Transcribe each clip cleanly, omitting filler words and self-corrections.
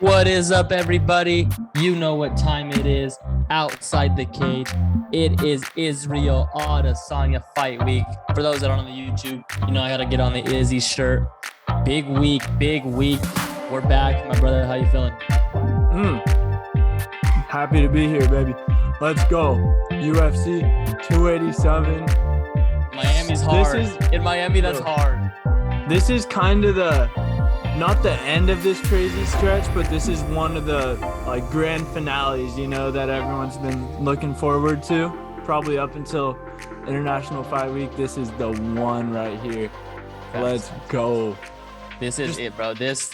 What is up, everybody? You know what time it is. Outside the cage, it is Israel Adesanya fight week. For those that aren't on the YouTube, you know I gotta get on the Izzy shirt. Big week, big week. We're back, my brother. How you feeling? Happy to be here, baby. Let's go. UFC 287. Miami's hard. In Miami, that's hard. This is kind of not the end of this crazy stretch, but this is one of the grand finales, that everyone's been looking forward to. Probably up until International Fight Week. This is the one right here. Let's go. This is it, bro. This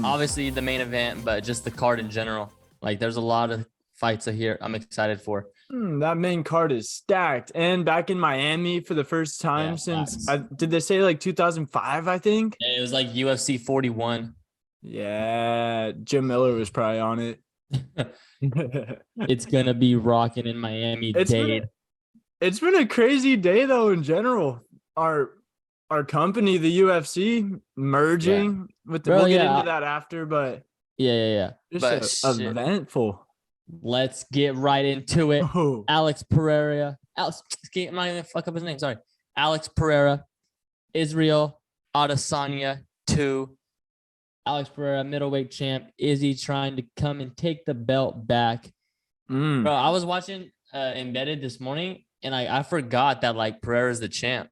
obviously the main event, but just the card in general. Like, there's a lot of fights here I'm excited for. That main card is stacked, and back in Miami for the first time since did they say 2005? I think it was like UFC 41. Yeah, Jim Miller was probably on it. It's gonna be rocking in Miami. It's been a crazy day though in general. Our company, the UFC, merging with the. We'll get into that after, but just eventful. Let's get right into it. Oh. Alex Pereira. I'm not even fuck up his name. Sorry. Alex Pereira. Israel Adesanya 2. Alex Pereira, middleweight champ. Izzy trying to come and take the belt back. Bro, I was watching Embedded this morning, and I forgot that Pereira's the champ.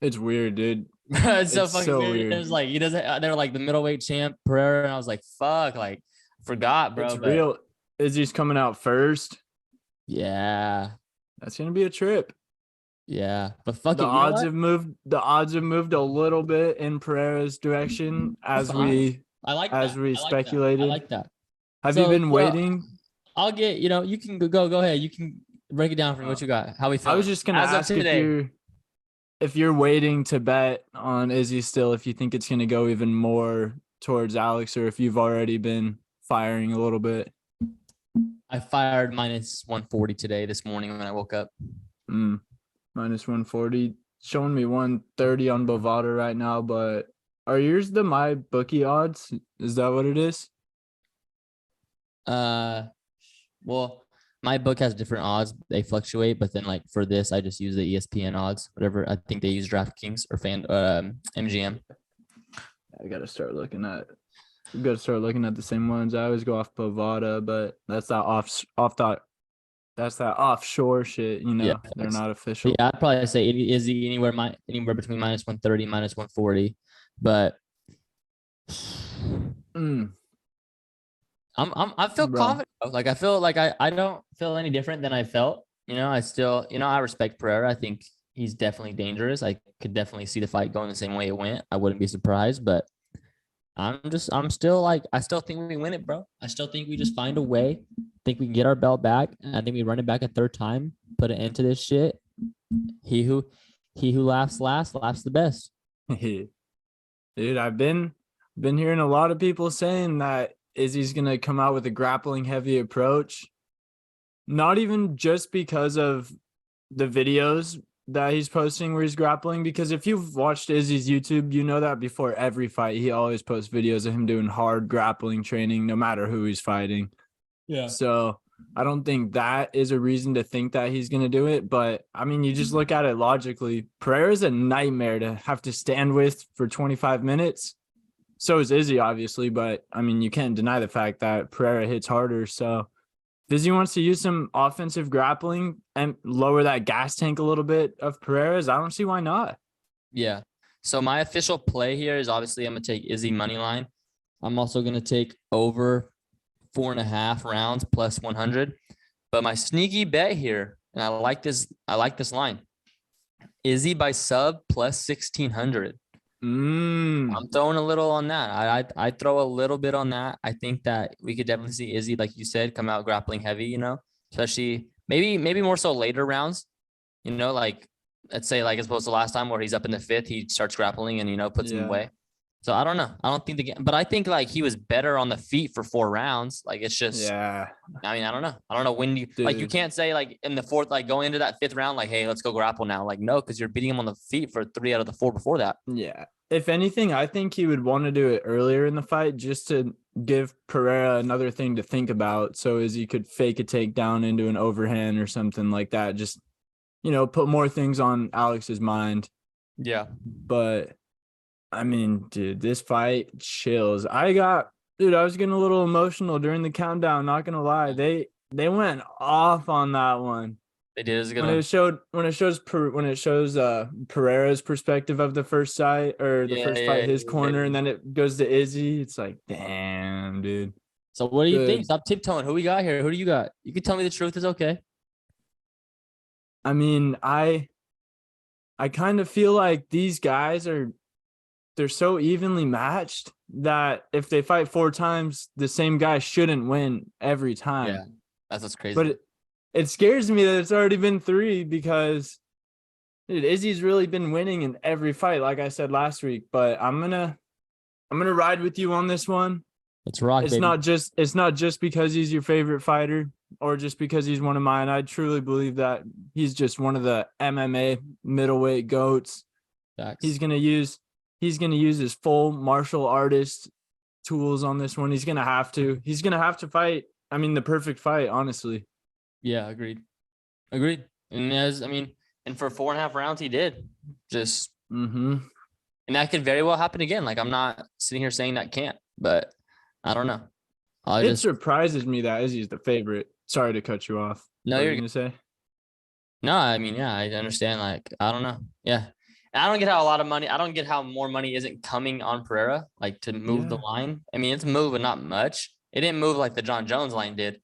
It's weird, dude. It's so fucking weird. It was he doesn't. They're the middleweight champ Pereira, and I was like, fuck, forgot, bro. It's real. Izzy's coming out first. Yeah, that's gonna be a trip. Yeah, but fuck the odds have moved. The odds have moved a little bit in Pereira's direction as we speculated. I like that. Have you been waiting? I'll get. You can go ahead. You can break it down for me. What you got? How we feel? I was just gonna ask if you're waiting to bet on Izzy still. If you think it's gonna go even more towards Alex, or if you've already been firing a little bit. I fired minus 140 this morning when I woke up. Minus 140, showing me 130 on Bovada right now. But are yours the my bookie odds? Is that what it is? Well, my book has different odds. They fluctuate, but then for this, I just use the ESPN odds. Whatever. I think they use DraftKings or MGM. I gotta start looking at. We got to start looking at the same ones. I always go off Bovada, but that's that offshore shit. Yeah, they're not official. Yeah, I'd probably say Izzy anywhere between minus 130, minus 140, but I feel confident. I feel I don't feel any different than I felt. I still I respect Pereira. I think he's definitely dangerous. I could definitely see the fight going the same way it went. I wouldn't be surprised, but. I still think we win it, bro. I still think we just find a way. I think we can get our belt back. And I think we run it back a third time, put an end to this shit. He who laughs last, laughs the best. Dude, I've been hearing a lot of people saying that Izzy's going to come out with a grappling heavy approach. Not even just because of the videos that he's posting where he's grappling, because if you've watched Izzy's YouTube, you know that before every fight he always posts videos of him doing hard grappling training no matter who he's fighting. Yeah. So I don't think that is a reason to think that he's going to do it, but I mean, you just look at it logically. Pereira's a nightmare to have to stand with for 25 minutes. So is Izzy, obviously, but I mean, you can't deny the fact that Pereira hits harder. So Izzy wants to use some offensive grappling and lower that gas tank a little bit of Pereira's. I don't see why not. Yeah. So my official play here is obviously I'm going to take Izzy money line. I'm also going to take over 4.5 rounds plus 100. But my sneaky bet here, and I like this line. Izzy by sub plus 1,600. I'm throwing a little on that. I throw a little bit on that. I think that we could definitely see Izzy, like you said, come out grappling heavy, especially maybe more so later rounds, let's say as opposed to last time where he's up in the 5th, he starts grappling and, puts him away. So I don't know. I don't think but I think he was better on the feet for 4 rounds. It's just, I mean, I don't know. I don't know when you you can't say in the 4th, going into that 5th round, hey, let's go grapple now. No, because you're beating him on the feet for 3 out of the 4 before that. Yeah. if anything, I think he would want to do it earlier in the fight just to give Pereira another thing to think about. So as he could fake a takedown into an overhand or something like that. Just, put more things on Alex's mind. Yeah. But I mean, dude, this fight chills. I was getting a little emotional during the countdown, not gonna lie. They went off on that one. They did. It was a good When it shows Pereira's perspective of the first fight or the Yeah, first yeah, fight, his yeah, corner, yeah. and then it goes to Izzy. It's like, damn, dude. So what do you think? Good. Stop tiptoeing. Who we got here? Who do you got? You can tell me the truth. It's okay. I mean, I kind of feel like these guys they're so evenly matched that if they fight 4 times, the same guy shouldn't win every time. Yeah, that's what's crazy. But it scares me that it's already been 3 because dude, Izzy's really been winning in every fight, like I said last week. But I'm gonna ride with you on this one. Let's rock, It's baby. not just because he's your favorite fighter or just because he's one of mine. I truly believe that he's just one of the MMA middleweight goats. Facts. He's gonna use his full martial artist tools on this one. He's gonna have to fight. I mean, the perfect fight, honestly. Yeah, agreed. And for 4.5 rounds, he did. Just and that could very well happen again. Like, I'm not sitting here saying that can't, but I don't know. It surprises me that Izzy's the favorite. Sorry to cut you off. No, what you're were you gonna say? No, I mean, yeah, I understand. Like, I don't know. Yeah. And I don't get how I don't get how more money isn't coming on Pereira, like to move the line. I mean, it's moved, but not much. It didn't move like the John Jones line did.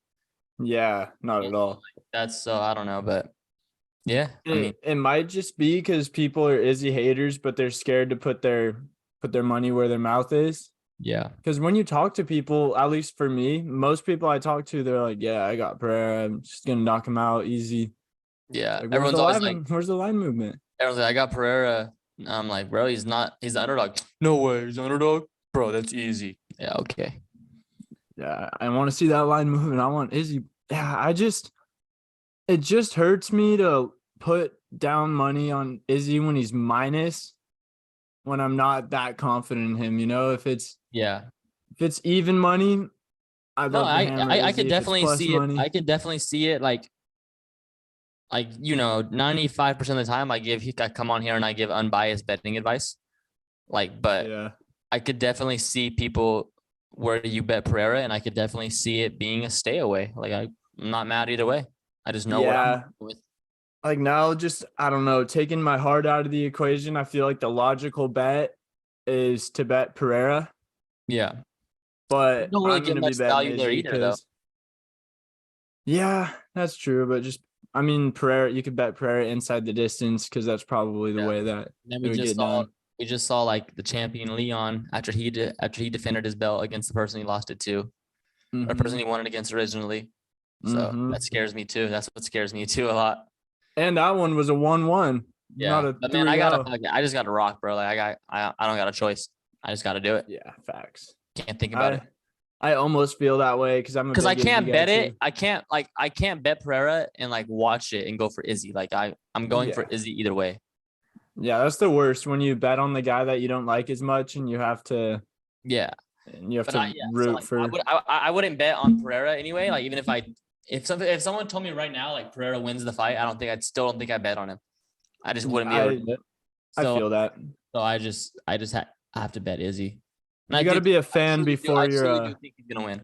Yeah, not at all. That's so I don't know, but yeah, I mean, It might just be because people are Izzy haters, but they're scared to put their money where their mouth is. yeah. Because when you talk to people, at least for me, most people I talk to, they're like, "Yeah, I got Pereira. I'm just gonna knock him out easy." Yeah. Like, Everyone's always like, where's the line movement? everyone's like, I got Pereira. I'm like, bro, he's the underdog. No way, he's the underdog. Bro, that's easy. Yeah, okay. Yeah, I want to see that line movement. I want Izzy. Yeah, it just hurts me to put down money on Izzy when he's minus, when I'm not that confident in him. If it's even money, I'd love to hammer I Izzy. could If it's definitely plus see money, it. I could definitely see it like 95% of the time I come on here and I give unbiased betting advice. But yeah. I could definitely see people where you bet Pereira, and I could definitely see it being a stay away. Like, I'm not mad either way. I just know what I'm with. Like, now, just I don't know, taking my heart out of the equation, I feel like the logical bet is to bet Pereira. Yeah. But Don't really I'm get gonna be much betting value there Izzy either, though. Yeah, that's true. But Pereira, you could bet Pereira inside the distance because that's probably the way that Then it would get done. we just saw like the champion Leon after he defended his belt against the person he lost it to, or the person he won it against originally. So that scares me too. That's what scares me too a lot. And that one was a 1-1. Yeah, not a but man, I 3-0. just gotta rock, bro. Like I don't got a choice. I just gotta do it. Yeah, facts. Can't think about it. I almost feel that way because I can't bet it. I can't bet Pereira and like watch it and go for Izzy. Like I'm going for Izzy either way. Yeah, that's the worst when you bet on the guy that you don't like as much and you have to. Yeah. And you have to root for. I wouldn't bet on Pereira anyway. Like, even if someone told me right now like Pereira wins the fight, I still don't think I bet on him. I just wouldn't be able to do it. So, I feel that. So I have to bet Izzy. And you got to be a fan before you're. I do think he's gonna win.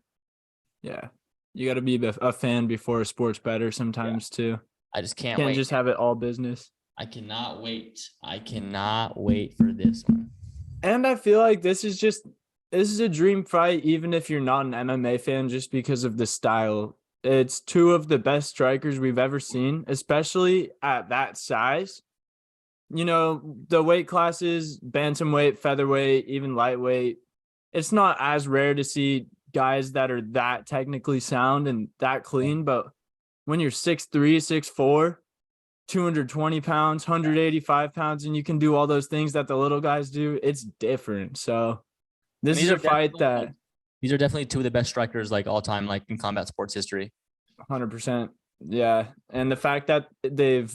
Yeah, you got to be a fan before a sports bettor sometimes too. I just can't wait. Can't just have it all business. I cannot wait. I cannot wait for this one. And I feel like this is a dream fight, even if you're not an MMA fan, just because of the style. It's 2 of the best strikers we've ever seen, especially at that size. The weight classes, bantamweight, featherweight, even lightweight, it's not as rare to see guys that are that technically sound and that clean. But when you're 6'3", 6'4", 220 pounds, 185 pounds, and you can do all those things that the little guys do, it's different. So this is a fight that these are definitely 2 of the best strikers like all time, like in combat sports history. 100%. Yeah. And the fact that they've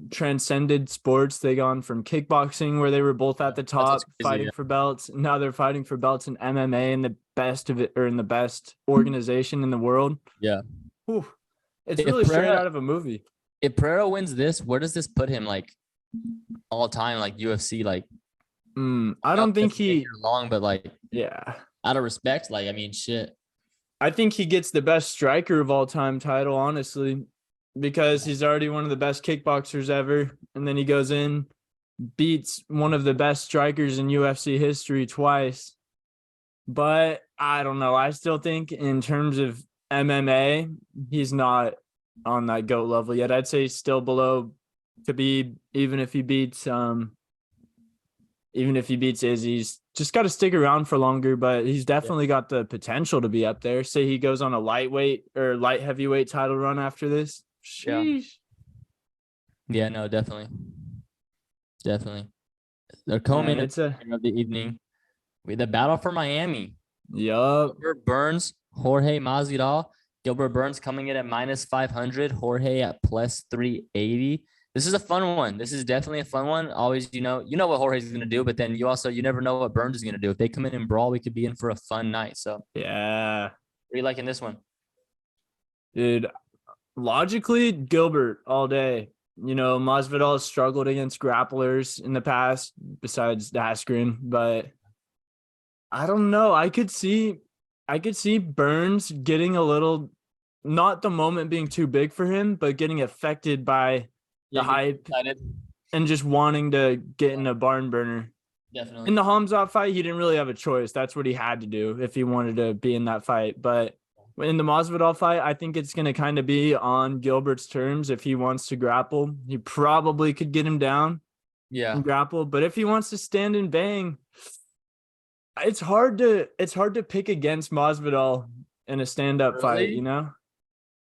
transcended sports. They gone from kickboxing, where they were both at the top what's crazy, fighting yeah. for belts. Now they're fighting for belts in MMA and the best of it, or in the best organization in the world. Yeah. Whew. It's If really straight Pereira- out of a movie. If Pereira wins this, where does this put him like all time, like UFC? Like, I don't think he. long, but like Yeah, out of respect, like I mean, shit. I think he gets the best striker of all time title, honestly, because he's already one of the best kickboxers ever, and then he goes in, beats one of the best strikers in UFC history twice. But I don't know. I still think in terms of MMA, he's not on that GOAT level yet. I'd say he's still below Khabib, even if he beats Izzy. He's just got to stick around for longer, but he's definitely got the potential to be up there. Say he goes on a lightweight or light heavyweight title run after this. Sheesh. Yeah, no, definitely. They're coming It's a of the evening. The battle for Miami. yup. Gilbert Burns, Jorge Masvidal. Gilbert Burns coming in at -500. Jorge at +380. This is a fun one. This is definitely a fun one. Always, you know what Jorge's going to do, but then you never know what Burns is going to do. If they come in and brawl, we could be in for a fun night. So, Yeah. what are you liking this one? Dude, logically, Gilbert all day. Masvidal has struggled against grapplers in the past, besides Daskrin, but I don't know. I could see Burns getting a little, not the moment being too big for him, but getting affected by the hype and just wanting to get in a barn burner. Definitely. In the Hamzat fight, he didn't really have a choice. That's what he had to do if he wanted to be in that fight. But in the Masvidal fight, I think it's going to kind of be on Gilbert's terms. If he wants to grapple, he probably could get him down and grapple. But if he wants to stand and bang, it's hard to pick against Masvidal in a stand-up fight,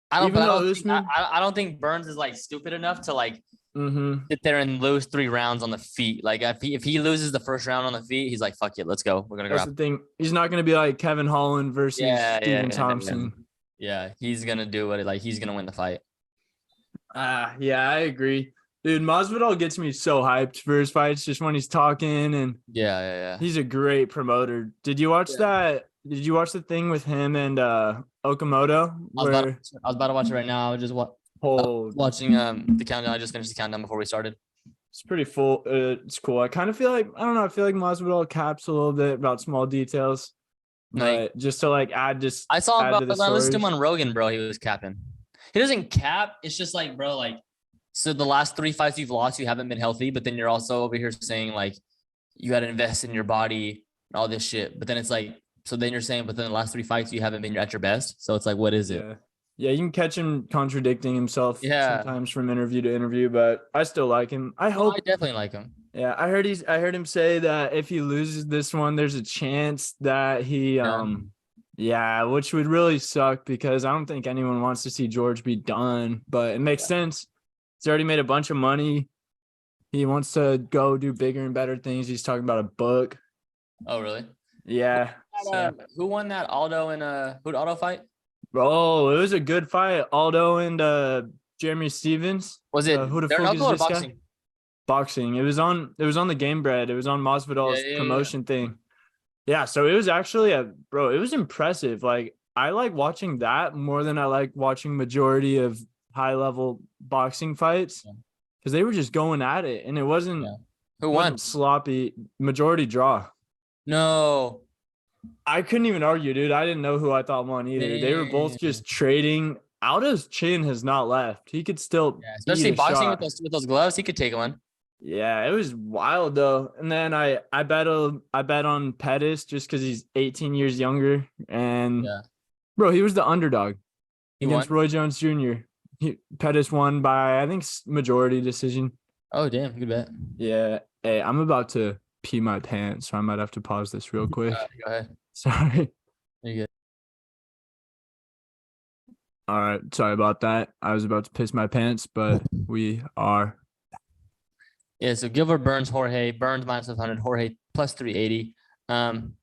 I don't think Burns is like stupid enough to like sit there and lose 3 rounds on the feet. Like if he loses the first round on the feet, he's like, fuck it, let's go. We're gonna grapple. That's the thing. He's not gonna be like Kevin Holland versus Stephen Thompson. Yeah, he's gonna do it. He's gonna win the fight. Yeah, I agree. Dude, Masvidal gets me so hyped for his fights just when he's talking, and he's a great promoter. Did you watch that? Did you watch the thing with him and Okamoto? I was about to watch it right now. I was just watching the countdown. I just finished the countdown before we started. It's pretty full. It's cool. I kind of feel like, I don't know, I feel like Masvidal caps a little bit about small details. But just to add I saw him, I listened to him on Rogan, bro. He was capping. He doesn't cap. It's just like, bro, so the last 3 fights you've lost, you haven't been healthy, but then you're also over here saying you got to invest in your body and all this shit. But then it's like, so then you're saying, but then the last 3 fights you haven't been at your best. So it's like, what is it? Yeah, you can catch him contradicting himself sometimes from interview to interview, but I still like him. I definitely like him. Yeah, I heard him say that if he loses this one, there's a chance that he which would really suck because I don't think anyone wants to see George be done, but it makes sense. He's already made a bunch of money. He wants to go do bigger and better things. He's talking about a book. Oh, really? Yeah. Who won that Aldo and who'd Aldo fight? Oh, it was a good fight. Aldo and Jeremy Stevens. Was it who the fuck is this boxing? Guy? Boxing. It was on the Game Bread. It was on Masvidal's promotion thing. Yeah, so it was actually it was impressive. I like watching that more than I like watching majority of high-level boxing fights because they were just going at it, and it wasn't who won sloppy. Majority draw. No, I couldn't even argue, dude. I didn't know who I thought won either. They were both just trading. Aldo's chin has not left. He could still, especially boxing with those gloves, he could take one. Yeah, it was wild though. And then I bet on Pettis just because he's 18 years younger, and bro, he was the underdog against Roy Jones Jr. Pettis won by, I think, majority decision. Oh, damn. Good bet. Yeah. Hey, I'm about to pee my pants, so I might have to pause this real quick. Go ahead. Sorry. You're good. All right. Sorry about that. I was about to piss my pants, but we are. Yeah, so Gilbert Burns, Jorge. Burns -500, Jorge +380.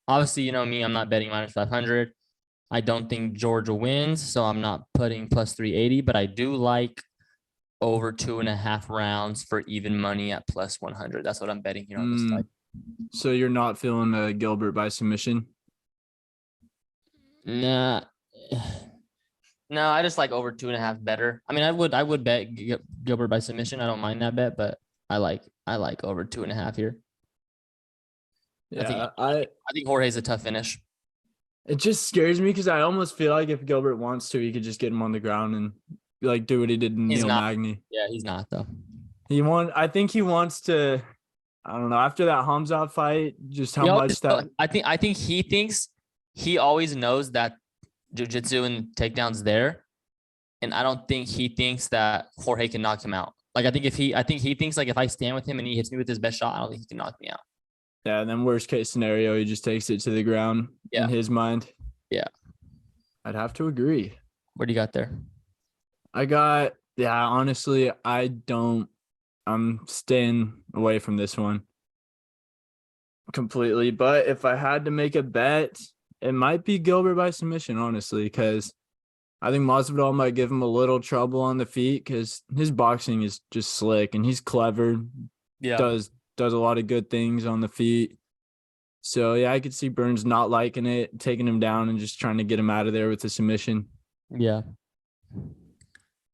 Obviously, you know me, I'm not betting -500. I don't think Georgia wins, so I'm not putting +380, but I do like over 2.5 rounds for even money at plus 100. That's what I'm betting here on this fight. So you're not feeling Gilbert by submission? Nah. No, I just like over 2.5 better. I mean, I would bet Gilbert by submission. I don't mind that bet, but I like over 2.5 here. Yeah, I think Jorge's a tough finish. It just scares me because I almost feel like if Gilbert wants to, he could just get him on the ground and like do what he did to Neil Magny. Yeah, he's not though. I think he wants to. I don't know. After that Hamzat fight, just how much that. I think he always knows that jiu-jitsu and takedowns there, and I don't think he thinks that Jorge can knock him out. Like I think he thinks like if I stand with him and he hits me with his best shot, I don't think he can knock me out. Yeah, and then worst case scenario, he just takes it to the ground in his mind. Yeah. I'd have to agree. What do you got there? Honestly, I'm staying away from this one completely. But if I had to make a bet, it might be Gilbert by submission, honestly, because I think Masvidal might give him a little trouble on the feet because his boxing is just slick and he's clever. Yeah. Does a lot of good things on the feet. So, yeah, I could see Burns not liking it, taking him down and just trying to get him out of there with a submission. Yeah.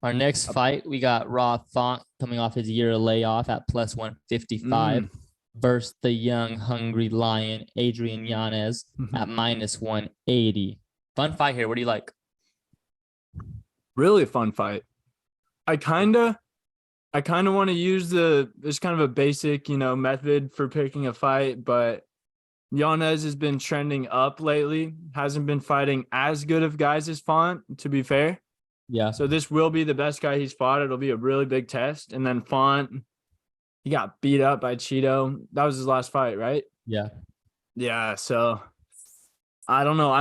Our next fight, we got Rob Font coming off his year of layoff at plus 155 versus the young, hungry lion, Adrian Yanez at minus 180. Fun fight here. What do you like? Really fun fight. I kind of want to use this kind of a basic, method for picking a fight, but Yanez has been trending up lately. Hasn't been fighting as good of guys as Font, to be fair. Yeah. So this will be the best guy he's fought. It'll be a really big test. And then Font, he got beat up by Cheeto. That was his last fight, right? Yeah. Yeah. So I don't know.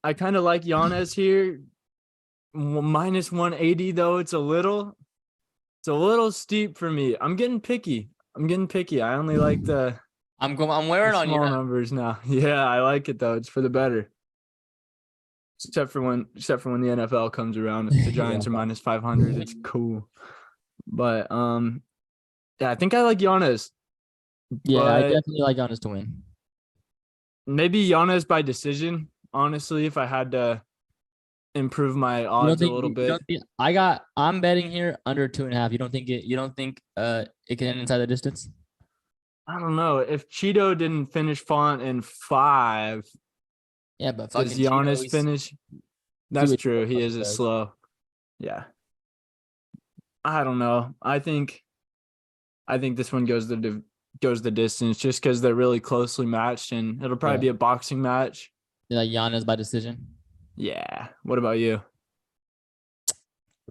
I kind of like Yanez here. Minus 180 though. It's a little steep for me. I'm getting picky. I only like I'm wearing on you small numbers now. Yeah, I like it though. It's for the better. Except for when the NFL comes around, if the Giants are minus 500, it's cool. But yeah, I think I like Yanez. Yeah, I definitely like Yanez to win. Maybe Yanez by decision. Honestly, if I had to improve my odds a little bit. I'm betting here under 2.5. You don't think it can end inside the distance? I don't know. If Cheeto didn't finish Font in 5, yeah, but does Yanez finish? That's true. He is slow. Yeah. I don't know. I think this one goes the distance just because they're really closely matched, and it'll probably be a boxing match. You like Yanez by decision? Yeah. What about you?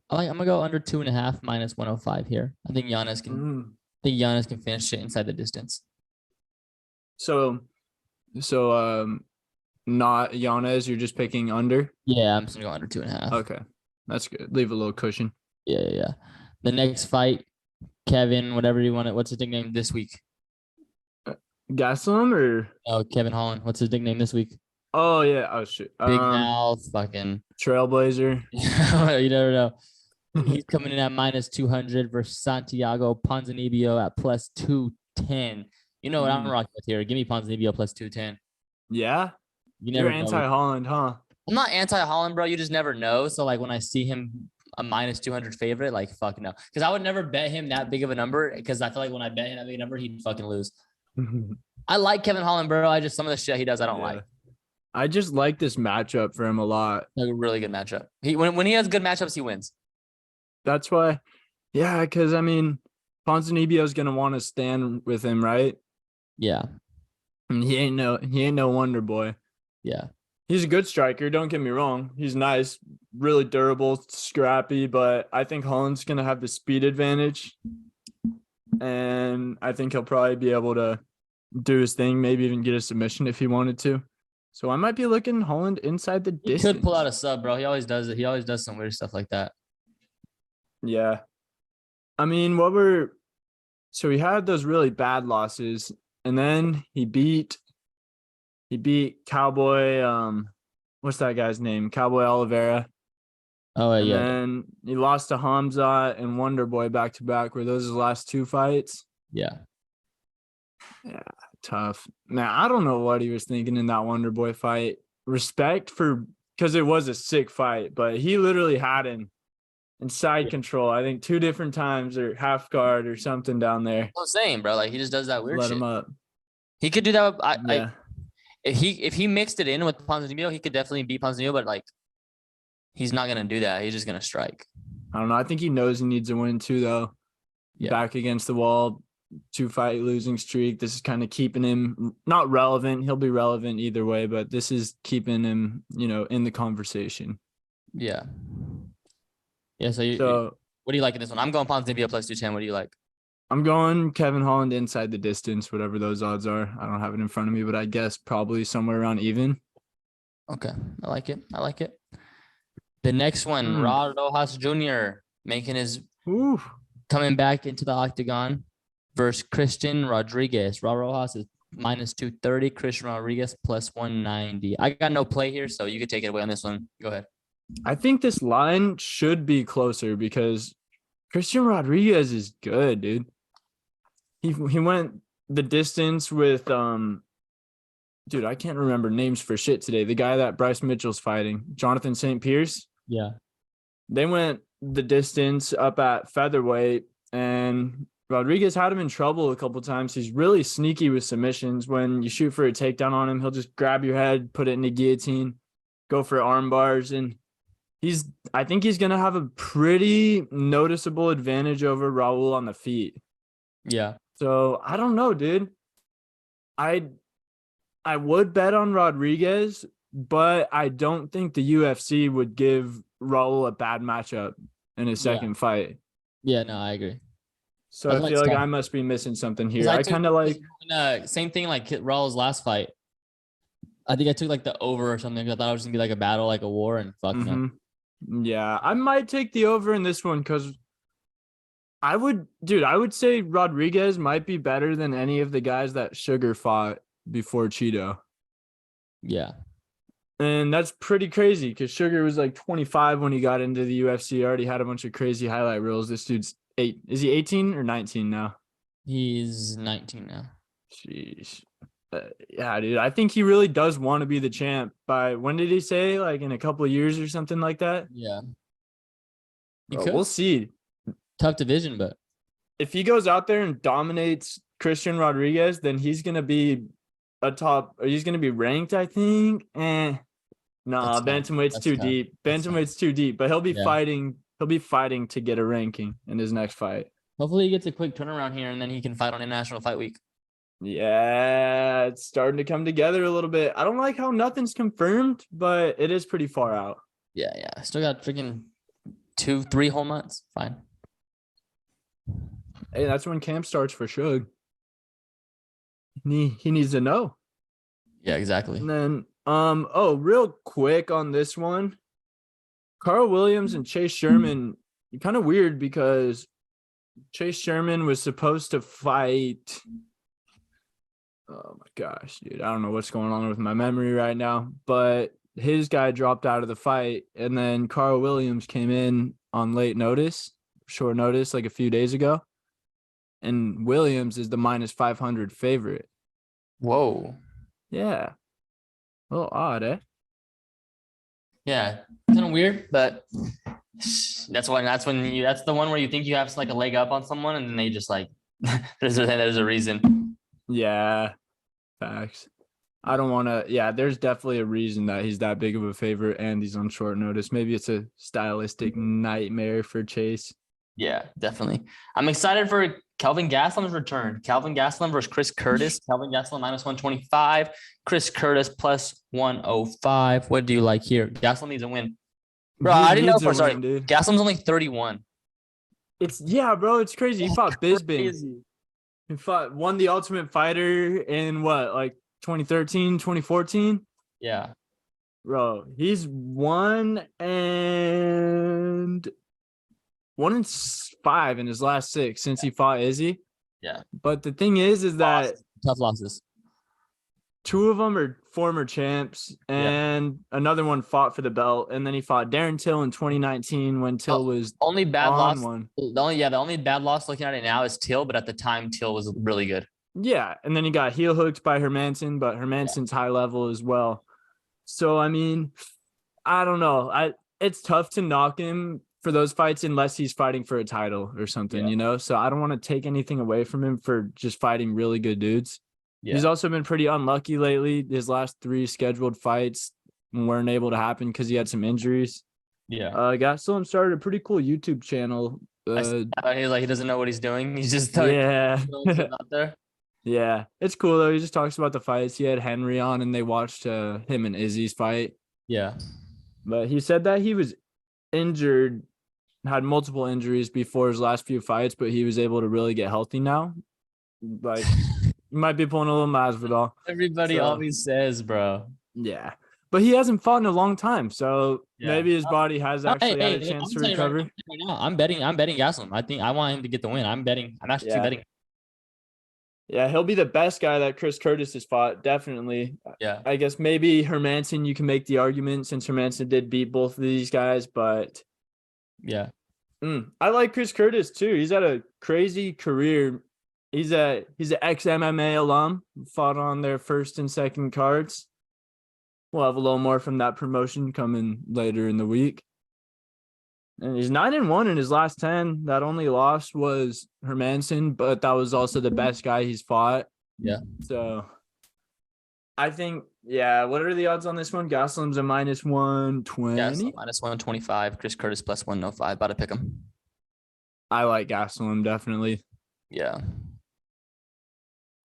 I'm gonna go under 2.5 minus 105 here. I think Yanez can. I think Yanez can finish it inside the distance. So, not Yanez. You're just picking under. Yeah, I'm just gonna go under 2.5. Okay, that's good. Leave a little cushion. Yeah. The next fight, Kevin, whatever you want it. What's his nickname this week? Gastelum or? Oh, Kevin Holland. What's his nickname this week? Oh yeah. Oh shit. Big mouth, fucking Trailblazer. You never know. He's coming in at minus 200 versus Santiago Ponzinibbio at plus 210. You know what I'm rocking with here? Give me Ponzinibbio plus 210. Yeah. You're anti-Holland, huh? I'm not anti-Holland, bro. You just never know. So like when I see him a minus 200 favorite, like fuck no, because I would never bet him that big of a number because I feel like when I bet him that big a number, he'd fucking lose. I like Kevin Holland, bro. Some of the shit he does, I don't like. I just like this matchup for him a lot. Like a really good matchup. When he has good matchups, he wins. That's why, yeah, because I mean, Ponzinibbio is gonna want to stand with him, right? Yeah, and he ain't no wonder boy. Yeah, he's a good striker. Don't get me wrong. He's nice, really durable, scrappy. But I think Holland's gonna have the speed advantage, and I think he'll probably be able to do his thing. Maybe even get a submission if he wanted to. So I might be looking Holland inside the distance. He could pull out a sub, bro. He always does it. He always does some weird stuff like that. Yeah. I mean, so he had those really bad losses, and then he beat Cowboy, what's that guy's name? Cowboy Oliveira. Oh And yeah, then he lost to Hamza and Wonder Boy back to back. Were those his last two fights? yeah. Yeah, tough. Man, I don't know what he was thinking in that Wonder Boy fight. Respect for because it was a sick fight, but he literally had him in side control. I think 2 different times or half guard or something down there. I'm saying, bro, like he just does that weird Let him shit. up. He could do that. Yeah. If he mixed it in with Ponzinibbio, he could definitely beat Ponzinibbio, but like he's not gonna do that. He's just gonna strike. I don't know. I think he knows he needs a win too, though. Yeah. Back against the wall, 2-fight losing streak. This is kind of keeping him not relevant. He'll be relevant either way, but this is keeping him, in the conversation. Yeah. Yeah. So what do you like in this one? I'm going Ponzinibbio plus 210. What do you like? I'm going Kevin Holland inside the distance, whatever those odds are. I don't have it in front of me, but I guess probably somewhere around even. Okay. I like it. I like it. The next one, Ra Rojas Jr. making his coming back into the octagon versus Christian Rodriguez. Ra Rojas is minus 230. Christian Rodriguez plus 190. I got no play here, so you could take it away on this one. Go ahead. I think this line should be closer because Christian Rodriguez is good, dude. He went the distance with dude, I can't remember names for shit today. The guy that Bryce Mitchell's fighting, Jonathan St. Pierce. Yeah. They went the distance up at featherweight, and Rodriguez had him in trouble a couple times. He's really sneaky with submissions. When you shoot for a takedown on him, he'll just grab your head, put it in the guillotine, go for arm bars, and I think he's gonna have a pretty noticeable advantage over Raul on the feet. Yeah. So I don't know, dude. I would bet on Rodriguez, but I don't think the UFC would give Raul a bad matchup in his second fight. Yeah, no, I agree. So I feel like I must be missing something here. I kind of like same thing like Raul's last fight. I think I took like the over or something. I thought it was gonna be like a battle, like a war, and fucking Yeah, I might take the over in this one because I would say Rodriguez might be better than any of the guys that Sugar fought before Cheeto. Yeah. And that's pretty crazy because Sugar was like 25 when he got into the UFC. Already had a bunch of crazy highlight reels. This dude's 8. Is he 18 or 19 now? He's 19 now. Jeez. Yeah, dude. I think he really does want to be the champ by when did he say? Like in a couple of years or something like that? Yeah. We'll see. Tough division, but if he goes out there and dominates Christian Rodriguez, then he's gonna be he's gonna be ranked, I think. Bantamweight's too deep. Bantamweight's too deep, but he'll be fighting to get a ranking in his next fight. Hopefully he gets a quick turnaround here and then he can fight on International Fight Week. Yeah, it's starting to come together a little bit. I don't like how nothing's confirmed, but it is pretty far out. Yeah. Still got freaking 2-3 whole months. Fine. Hey, that's when camp starts for Suge. He needs to know. Yeah, exactly. And then, real quick on this one, Carl Williams and Chase Sherman, kind of weird because Chase Sherman was supposed to fight. Oh my gosh, dude. I don't know what's going on with my memory right now, but his guy dropped out of the fight, and then Carl Williams came in on short notice, like a few days ago. And Williams is the minus 500 favorite. Whoa. Yeah. A little odd, eh? Yeah. Kind of weird, but that's the one where you think you have like a leg up on someone and then they just like there's a reason. Yeah. Facts. I don't want to. Yeah, there's definitely a reason that he's that big of a favorite and he's on short notice. Maybe it's a stylistic nightmare for Chase. Yeah, definitely. I'm excited for Kelvin Gastelum's return. Kelvin Gastelum versus Chris Curtis. Kelvin Gastelum minus 125. Chris Curtis plus 105. What do you like here? Gastelum needs a win. Bro, I didn't know. Gastelum's only 31. Bro. It's crazy. He fought Bisping. He won the Ultimate Fighter in what, like 2013, 2014? Yeah. Bro, he's 1-5 in his last 6 since he fought Izzy. Yeah. But the thing is that tough losses. two of them are former champs, and another one fought for the belt, and then he fought Darren Till in 2019 when Till was Only bad on loss. one. The only bad loss looking at it now is Till, but at the time Till was really good. Yeah, and then he got heel hooked by Hermanson, but Hermanson's high level as well. So I mean, I don't know. It's tough to knock him for those fights unless he's fighting for a title or something, you know? So I don't want to take anything away from him for just fighting really good dudes. Yeah. He's also been pretty unlucky lately. His last 3 scheduled fights weren't able to happen because he had some injuries. Yeah. Gastelum started a pretty cool YouTube channel. He's like, he doesn't know what he's doing. He's just Yeah. out there. Yeah. It's cool though. He just talks about the fights. He had Henry on and they watched him and Izzy's fight. Yeah. But he said that he was injured, had multiple injuries before his last few fights, but he was able to really get healthy now. Like, you might be pulling a little Masvidal. Everybody always says, bro. Yeah. But he hasn't fought in a long time, so maybe his body has actually had a chance to recover. Right now, I'm betting Gastelum. I want him to get the win. I'm actually betting. Yeah, he'll be the best guy that Chris Curtis has fought, definitely. Yeah. I guess maybe Hermanson, you can make the argument since Hermanson did beat both of these guys, but yeah. I like Chris Curtis too. He's had a crazy career. He's an ex-MMA alum, fought on their first and second cards. We'll have a little more from that promotion coming later in the week. And he's 9-1 in his last 10. That only loss was Hermanson, but that was also the best guy he's fought. Yeah. So I think, what are the odds on this one? Gastelum's a -120. Gastelum -125. Chris Curtis +105. About to pick him. I like Gastelum, definitely. Yeah.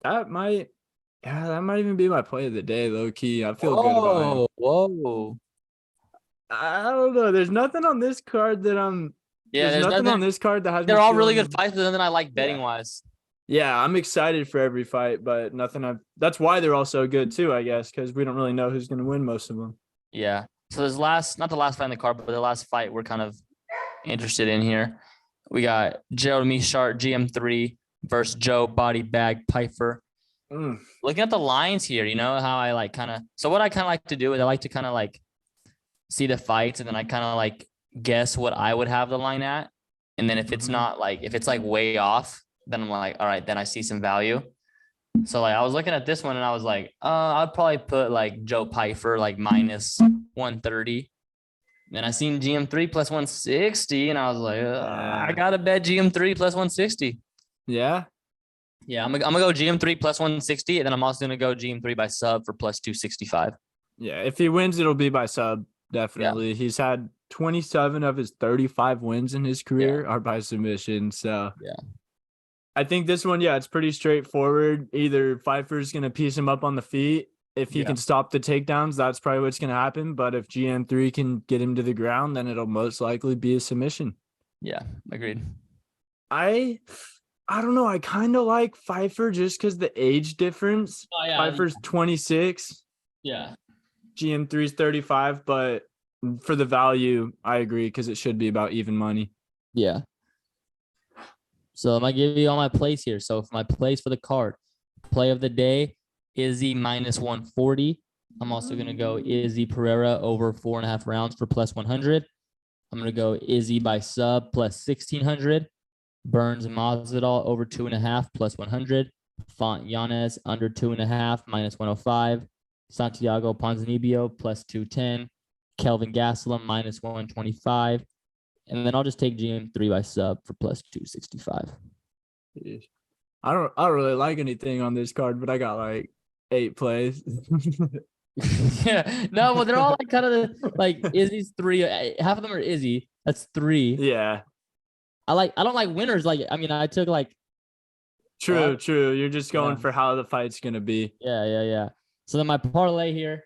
That might even be my play of the day, low key. I feel good about it. Whoa. I don't know. There's nothing on this card that I'm. Yeah, there's nothing on this card that has. They're all really good fights, but then I like betting wise. Yeah, I'm excited for every fight, but nothing. That's why they're all so good too, I guess, because we don't really know who's going to win most of them. Yeah. So there's not the last fight in the card, but the last fight we're kind of interested in here. We got Gerald Meerschaert, GM3 versus Joe Body Bag Pyfer. Looking at the lines here, you know how I like kind of. So what I kind of like to do is I like to kind of like see the fights, and then I kind of like guess what I would have the line at. And then if it's not like, if it's like way off, then I'm like, all right, then I see some value. So like I was looking at this one and I was like, I'd probably put like Joe Pyfer like -130. Then I seen GM3 +160, and I was like, I gotta bet GM3 +160. Yeah. Yeah, I'm gonna go GM3 +160, and then I'm also gonna go GM3 by sub for +265. Yeah, if he wins, it'll be by sub. Definitely. Yeah. He's had 27 of his 35 wins in his career are by submission. So I think this one, it's pretty straightforward. Either Pfeiffer's going to piece him up on the feet. If he can stop the takedowns, that's probably what's going to happen. But if GM3 can get him to the ground, then it'll most likely be a submission. Yeah, agreed. I don't know. I kind of like Pfeiffer just because the age difference. Pfeiffer's 26. Yeah. GM3's 35, but for the value, I agree because it should be about even money. Yeah. So I'm gonna give you all my plays here. So for my plays for the card, play of the day, Izzy -140. I'm also gonna go Izzy Pereira over 4.5 rounds for +100. I'm gonna go Izzy by sub +1600. Burns Masvidal over 2.5 +100. Font Yanez under 2.5 -105. Santiago Ponzinibbio +210. Kelvin Gastelum -125. And then I'll just take GM3 by sub for +265. I don't really like anything on this card, but I got like 8 plays. Yeah. No, well, they're all like kind of like Izzy's 3. Half of them are Izzy. That's 3. Yeah. I don't like winners. Like, I mean, I took like. True. You're just going for how the fight's gonna be. Yeah. So then my parlay here,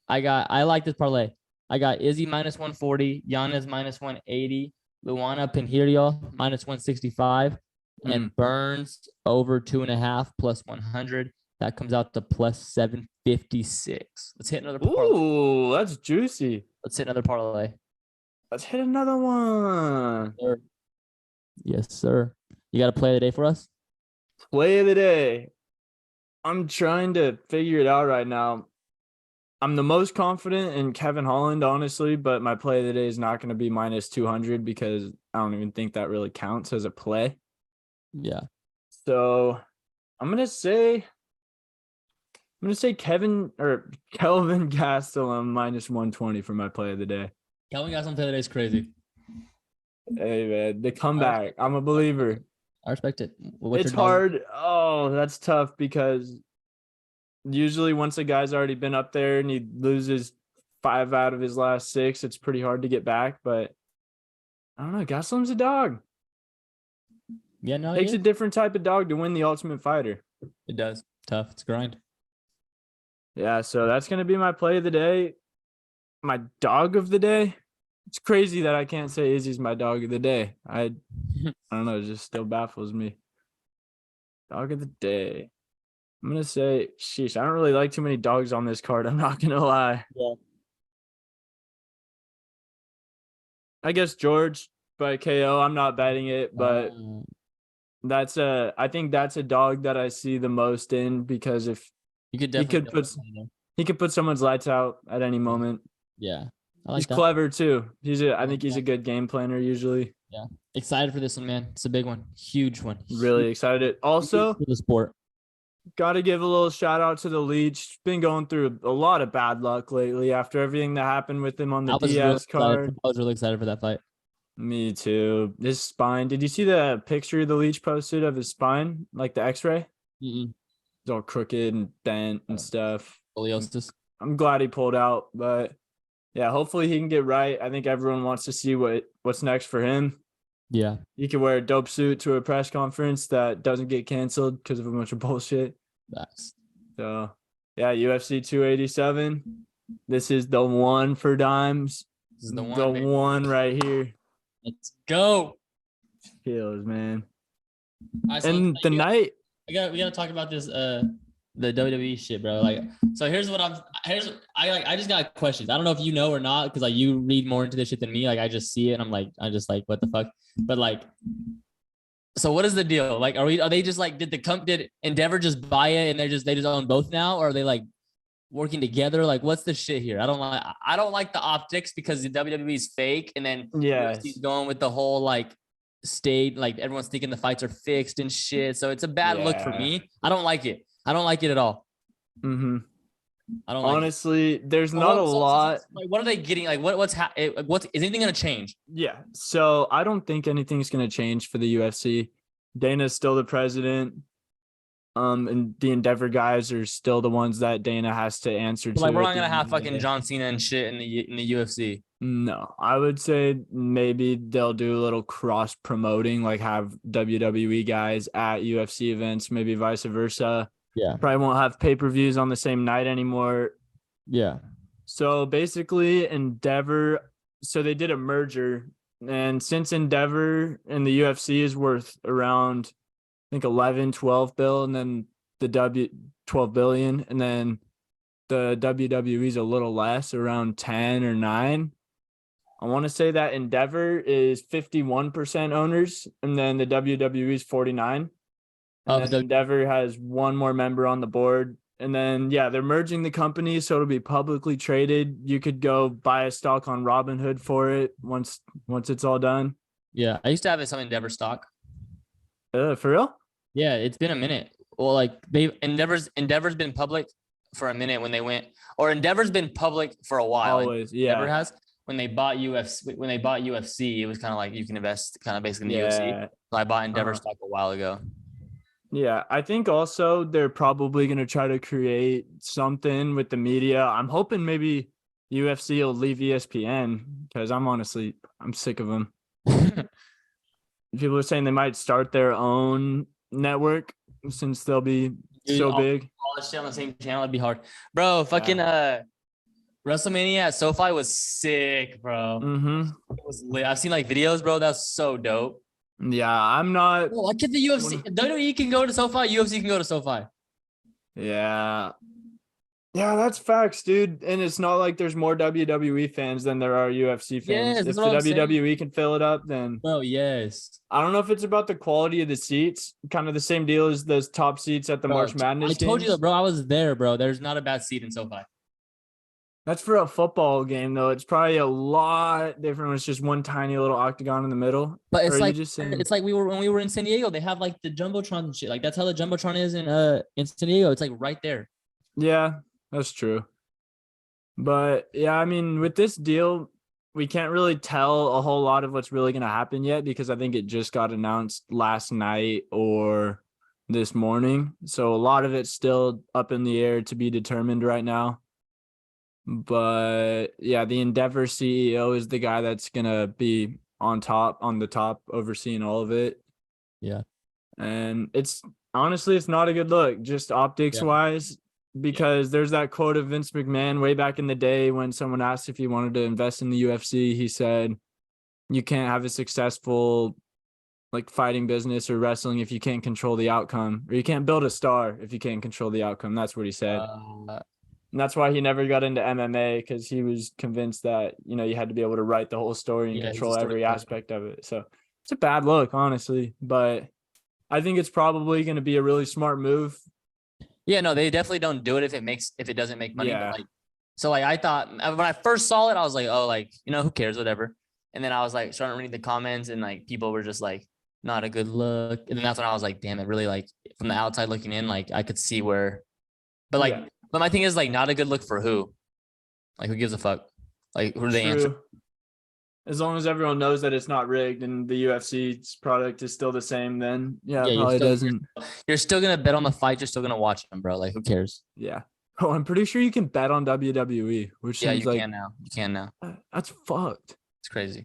I like this parlay. I got Izzy -140, Yanez -180, Luana Pinheiro -165, and Burns over 2.5 +100. That comes out to +756. Let's hit another parlay. Ooh, that's juicy. Let's hit another parlay. Let's hit another one. Yes, sir. You got a play of the day for us? Play of the day. I'm trying to figure it out right now. I'm the most confident in Kevin Holland, honestly, but my play of the day is not going to be minus 200 because I don't even think that really counts as a play. Yeah. So I'm gonna say Kelvin Gastelum minus 120 for my play of the day. Kelvin Gastelum today is crazy. Hey man, the comeback. I'm a believer. I respect it. What's It's your dog? hard. Oh, that's tough because usually once a guy's already been up there and he loses 5 out of his last 6, it's pretty hard to get back. But I don't know. Gastelum's a dog. Yeah, no, Takes a different type of dog to win the Ultimate Fighter. it does. Tough. It's grind. Yeah, so that's gonna be my play of the day. My dog of the day. It's crazy that I can't say Izzy's my dog of the day. I don't know. It just still baffles me. Dog of the day. I'm gonna say, sheesh. I don't really like too many dogs on this card. I'm not gonna lie. Yeah. I guess George by KO. I'm not betting it, but I think that's a dog that I see the most in because if you could he definitely could put someone's lights out at any moment. Yeah. I like He's that. clever too. I think he's a good game planner usually. Yeah. Excited for this one, man. It's a big one. Huge one. Really excited. Also, for the sport. got to give a little shout out to the Leech. Been going through a lot of bad luck lately after everything that happened with him on the Diaz card. I was really excited for that fight. Me too. His spine. Did you see the picture the Leech posted of his spine? Like the x-ray? Mm-mm. It's all crooked and bent and stuff. Scoliosis. I'm glad he pulled out, but yeah, hopefully he can get right. I think everyone wants to see what's next for him. Yeah. He can wear a dope suit to a press conference that doesn't get canceled because of a bunch of bullshit. That's So, yeah, UFC 287. This is the one for dimes. This is the one. The one right here. Let's go. Feels, man. Right, so and the night. We gotta talk about this the WWE shit, bro. Like, so I just got questions. I don't know if you know or not, because like you read more into this shit than me. Like I just see it and I'm just like, what the fuck? But like, so what is the deal? Like, are they just like, did Endeavor just buy it and they just own both now? Or are they like working together? Like, what's the shit here? I don't like the optics because the WWE is fake. And then he's going with the whole like state, like everyone's thinking the fights are fixed and shit. So it's a bad look for me. I don't like it. I don't like it at all. Mm-hmm. I don't honestly. There's not a lot. Like, what are they getting? Like, is anything gonna change? Yeah. So I don't think anything's gonna change for the UFC. Dana's still the president. And the Endeavor guys are still the ones that Dana has to answer to. Like, we're not gonna have fucking John Cena and shit in the UFC. No, I would say maybe they'll do a little cross promoting, like have WWE guys at UFC events, maybe vice versa. Yeah. Probably won't have pay-per-views on the same night anymore. Yeah. So basically Endeavor, so they did a merger, and since Endeavor and the UFC is worth around, I think 11, 12 bill, and then the 12 billion, and then the WWE is a little less, around 10 or 9. I want to say that Endeavor is 51% owners, and then the WWE is 49. And then Endeavor has one more member on the board. And then, yeah, they're merging the company, so it'll be publicly traded. You could go buy a stock on Robinhood for it once it's all done. Yeah, I used to have some Endeavor stock. For real? Yeah, it's been a minute. Well, like Endeavor's been public for a minute when they went, or Endeavor's been public for a while. Always, yeah. Endeavor has. When they bought UFC, it was kind of like you can invest kind of basically in the UFC. So I bought Endeavor stock a while ago. Yeah, I think also they're probably going to try to create something with the media. I'm hoping maybe UFC will leave ESPN because I'm sick of them. People are saying they might start their own network since they'll be so big. All this shit on the same channel, it'd be hard. Bro, fucking WrestleMania at SoFi was sick, bro. Mm-hmm. It was lit. I've seen like videos, bro. That's so dope. Yeah, I'm not. Well, why can't the UFC? WWE can go to SoFi. UFC can go to SoFi. Yeah, Yeah, that's facts, dude. And it's not like there's more WWE fans than there are UFC fans. Yes, If that's the what I'm saying. WWE can fill it up, then Bro, yes. I don't know if it's about the quality of the seats, kind of the same deal as those top seats at the Bro, March I Madness told you that, games. bro. I was there, bro. There's not a bad seat in SoFi. That's for a football game, though. It's probably a lot different when it's just one tiny little octagon in the middle. But Or it's are you like just saying, it's like we were when we were in San Diego. They have like the jumbotron and shit. Like that's how the jumbotron is in San Diego. It's like right there. yeah, that's true. But yeah, I mean, with this deal, we can't really tell a whole lot of what's really going to happen yet because I think it just got announced last night or this morning. So a lot of it's still up in the air to be determined right now. But yeah, the Endeavor CEO is the guy that's going to be on the top, overseeing all of it. Yeah. And it's honestly, it's not a good look, just optics Yeah. wise, because there's that quote of Vince McMahon way back in the day when someone asked if he wanted to invest in the UFC. He said, you can't have a successful like fighting business or wrestling if you can't control the outcome, or you can't build a star if you can't control the outcome. That's what he said. And that's why he never got into MMA, because he was convinced that, you know, you had to be able to write the whole story and Yeah, he's a control every storyteller. aspect of it. So it's a bad look, honestly, but I think it's probably going to be a really smart move. Yeah, no, they definitely don't do it if it doesn't make money. Yeah. But like, so like I thought when I first saw it, I was like, oh, like who cares, whatever. And then I was like starting reading the comments, and like people were just like, not a good look. And then that's when I was like, damn it, really like from the outside looking in, like I could see where, but like, Yeah. but my thing is like not a good look for who? Like who gives a fuck? Like who do they answer? True. As long as everyone knows that it's not rigged and the UFC's product is still the same, then yeah, Yeah, it probably doesn't. you're still gonna bet on the fight. You're still gonna watch them, bro. Like who cares? Yeah. Oh, I'm pretty sure you can bet on WWE, which Yeah, seems you like can now. You can now. That's fucked. It's crazy.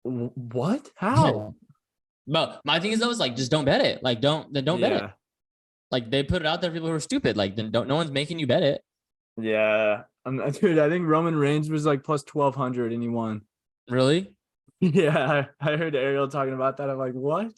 What? Yeah. How? But my thing is though, is like just don't bet it. Like don't bet it. Yeah. Like they put it out there, people who are stupid. Like then don't. No one's making you bet it. Yeah. Dude, I think Roman Reigns was like plus 1,200 and he won. Really? Yeah, I heard Ariel talking about that. I'm like, what?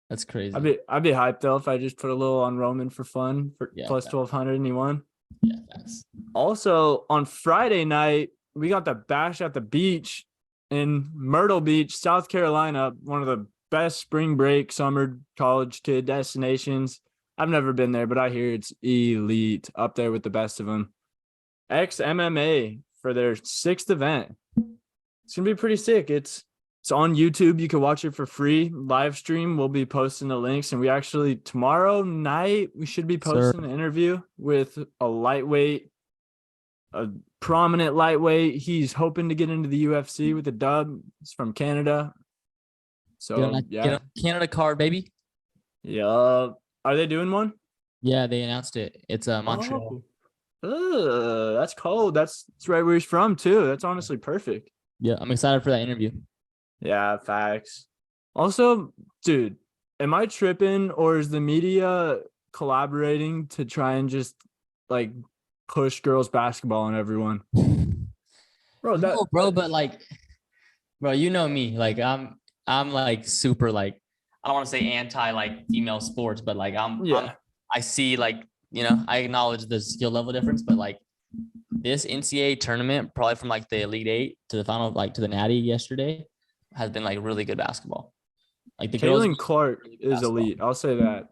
That's crazy. I'd be hyped though if I just put a little on Roman for fun for Yeah, plus facts. 1,200 and he won. Yeah, facts. Also on Friday night, we got the Bash at the Beach in Myrtle Beach, South Carolina, one of the best spring break summer college kid destinations. I've never been there, but I hear it's elite, up there with the best of them. Ex MMA for their 6th event. It's gonna be pretty sick. It's on YouTube. You can watch it for free. Live stream. We'll be posting the links, and we actually tomorrow night we should be posting an interview with a prominent lightweight. He's hoping to get into the UFC with a dub. He's from Canada. So Get on Canada card, baby. yeah. Are they doing one? Yeah, they announced it. It's Montreal. That's cold. That's right where he's from too. That's honestly perfect. Yeah, I'm excited for that interview. Yeah, facts. Also, dude, am I tripping, or is the media collaborating to try and just like push girls basketball on everyone? Bro, But like, bro, you know me. Like I'm like super like I don't want to say anti like female sports, but like I see like I acknowledge the skill level difference, but like this NCAA tournament, probably from like the Elite Eight to the final, like to the Natty yesterday, has been like really good basketball. Like the girls. Caitlin Clark is elite. I'll say that.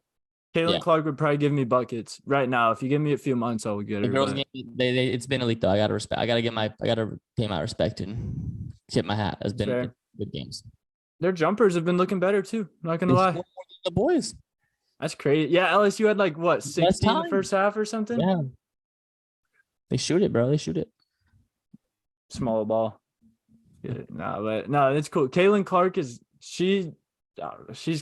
Caitlin Clark would probably give me buckets right now. If you give me a few months, I will get her. The girls game, it's been elite though. I gotta pay my respect and tip my hat. It's been good games. Their jumpers have been looking better too. Not gonna lie. The boys. That's crazy. Yeah, LSU had like what 60 in the first half or something. Yeah. They shoot it, bro. They shoot it. Small ball. No, it's cool. Caitlin Clark she's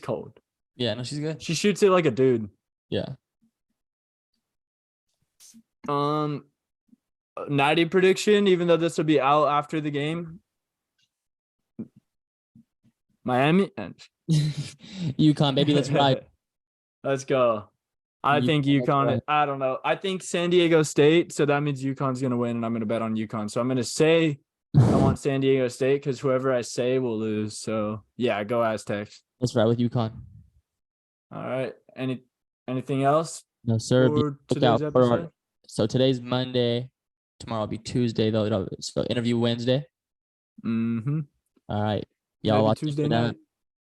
cold. Yeah, no, she's good. She shoots it like a dude. Yeah. Natty prediction, even though this will be out after the game. Miami. UConn, baby, let's ride. Let's go. I think UConn. I don't know. I think San Diego State. So that means UConn's going to win, and I'm going to bet on UConn. So I'm going to say I want San Diego State because whoever I say will lose. So yeah, go Aztecs. Let's ride with UConn. All right. Anything else? No, sir. So today's Monday. Tomorrow will be Tuesday, though. So interview Wednesday. Mm-hmm. All right. Y'all Maybe locked Tuesday into that. night.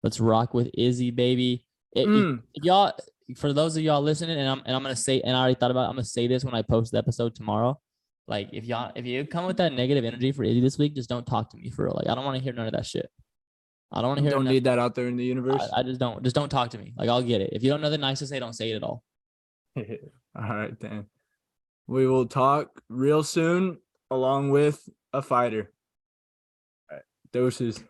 Let's rock with Izzy, baby. If y'all, for those of y'all listening, and I'm gonna say, and I already thought about it, I'm gonna say this when I post the episode tomorrow. Like, if you come with that negative energy for Izzy this week, just don't talk to me for real. Like, I don't want to hear none of that shit. I don't want to hear. Don't need that out there in the universe. I just don't talk to me. Like, I'll get it. If you don't know the nice to say, don't say it at all. All right, then. We will talk real soon, along with a fighter. All right. Doses.